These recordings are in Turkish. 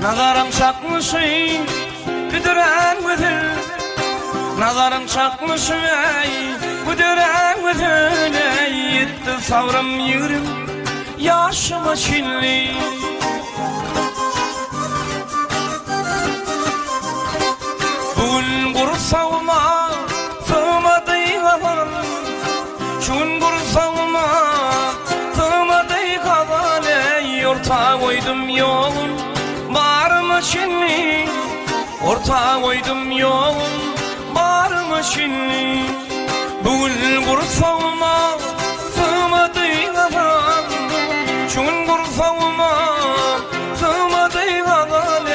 Nazarım çakmışım güdüren güdül, nazarım çakmışım güdüren güdül. Yetti savrım yürüm yaşıma çilli. Bugün kursağıma sığmadı kalan, şun kursağıma sığmadı kalan. Orta koydum yolun var mı şimdi? Orta koydum yolun var mı şimdi? Bugün kursağıma sığmadı kalan, şun kursağıma sığmadı kalan.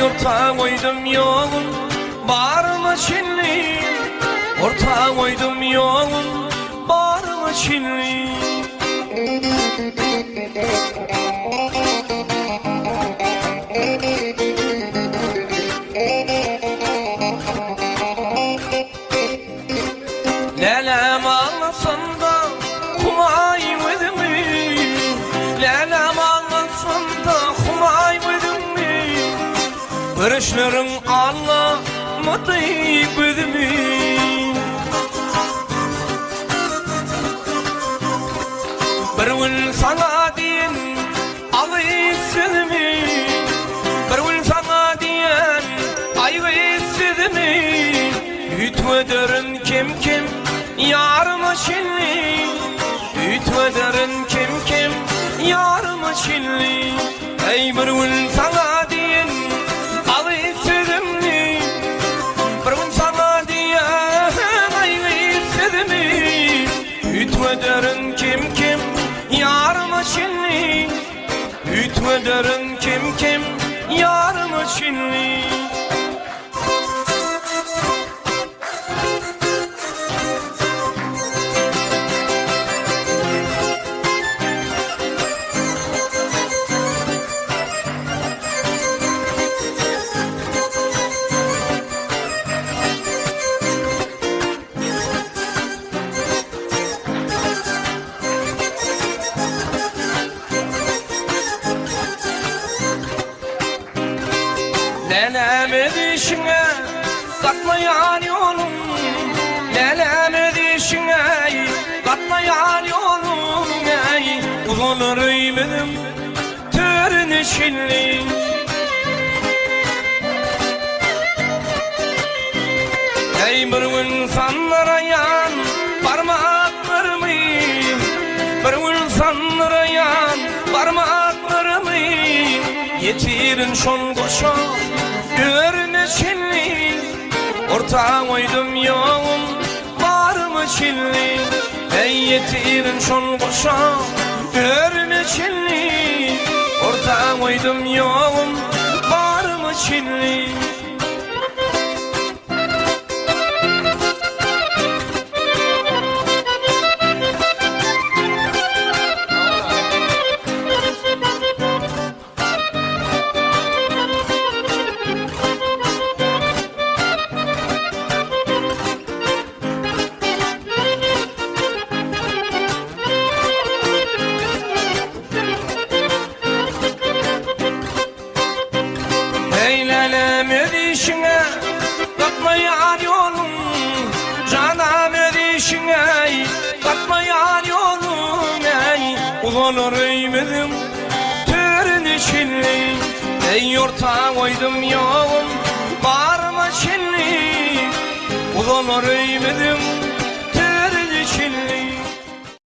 Orta koydum yolun var mı şimdi? Orta koydum yolun var mı şimdi? Lelem ağlasın da kumayım edimi, lelem ağlasın da kumayım edimi. Görüşlerin anlamadı edimi. Bir gün sana diyen ağlayısını, bir gün sana diyen ayrısını. Ütmederin kim yarıma şimdi, ütmederin kim yarıma şimdi. Ey bir gün sana diyen ağlayısını, bir gün sana diyen ayrısını. Ütmederin kim yarıma şimdi, ütmederin kim yarıma şimdi. Lelem edişine katlayan yolum, lelem edişine katlayan yolum. Uzun reymedim törün içinli. Ey bir gün sandırayan parmaklarımı, bir gün sandırayan parmaklarımı. Yetirin şon koşa görüne çilli, orta koydum yolum var mı çilli? Ey yetirin şon koşa görüne çilli, orta koydum yolum var mı çilli? Lelem edişine katlayan yolum, canım edişine katlayan yolum. Uzun reymedim törün içinli. Ey orta koydum yolum var mı şimdi? Uzun reymedim